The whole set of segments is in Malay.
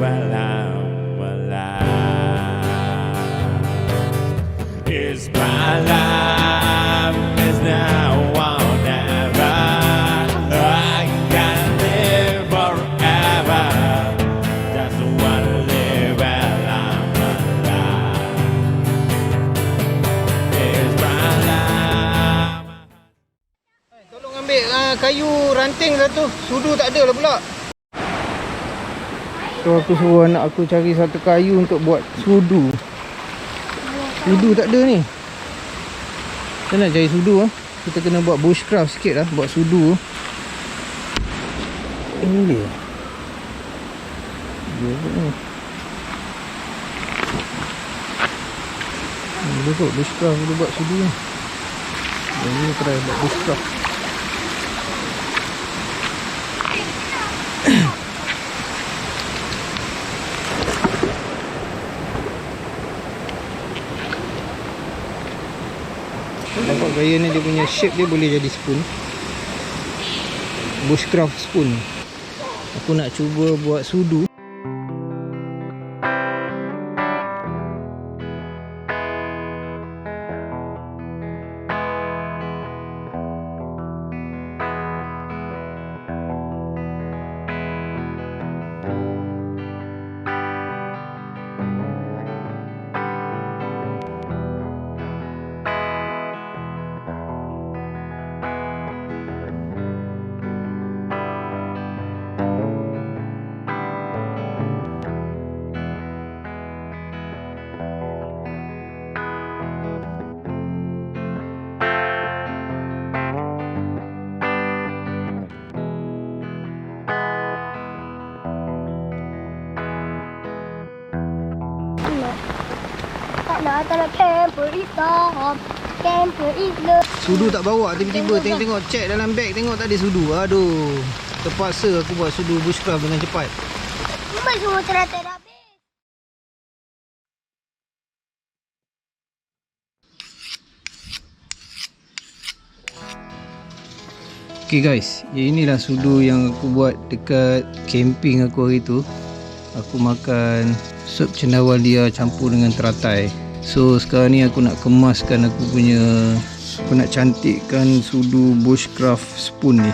while I'm alive. It's my life is now or never. I can live forever. Just wanna live while I'm alive. It's my life. Tolong ambil kayu ranting lah tu. Sudu tak ada lah pula. So aku suruh anak aku cari satu kayu untuk buat sudu. Sudu tak ada ni. Kita nak cari sudu lah. Kita kena buat bushcraft sikit lah. Buat sudu. Ini dia. Dia pun ni. Boleh kot bushcraft. Boleh buat sudu ni. Dan ni try buat bushcraft. Nampak gaya ni, dia punya shape dia boleh jadi spoon. Bushcraft spoon. Aku nak cuba buat sudu. Tak nak camper is love. Camper is love. Sudu tak bawa tiba-tiba. Tengok-tengok check dalam beg, tengok tak ada sudu. Aduh, terpaksa aku buat sudu bushcraft dengan cepat. Cuma semua teratur habis. Okay guys, inilah sudu yang aku buat dekat camping aku hari tu. Aku makan sup cendawan dia campur dengan teratai. So sekarang ni aku nak kemaskan aku nak cantikkan sudu bushcraft spoon ni.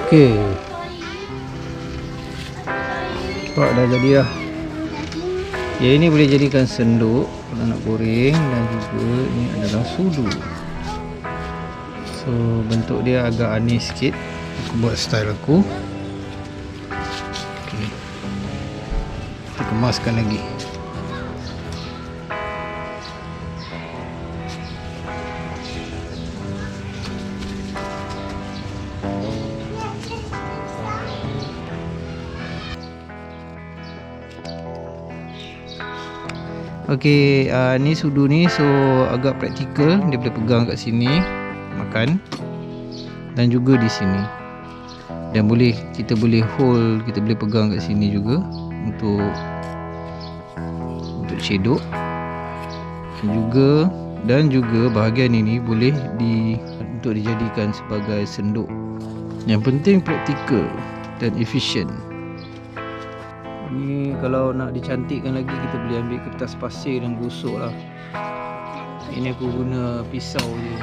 Okey. Nampak dah jadi lah. Ya, ini boleh jadikan senduk kalau nak goreng, dan juga ini adalah sudu. So bentuk dia agak aneh sikit. Aku buat style aku. Okey. Kita kemaskan lagi. Okey, ni sudu ni so agak praktikal. Dia boleh pegang kat sini makan, dan juga di sini, dan kita boleh hold, kita boleh pegang kat sini juga untuk cedok. Dan juga bahagian ini boleh untuk dijadikan sebagai senduk. Yang penting praktikal dan efisien. Ni kalau nak dicantikkan lagi, kita boleh ambil kertas pasir dan gosok lah. Ini aku guna pisau je.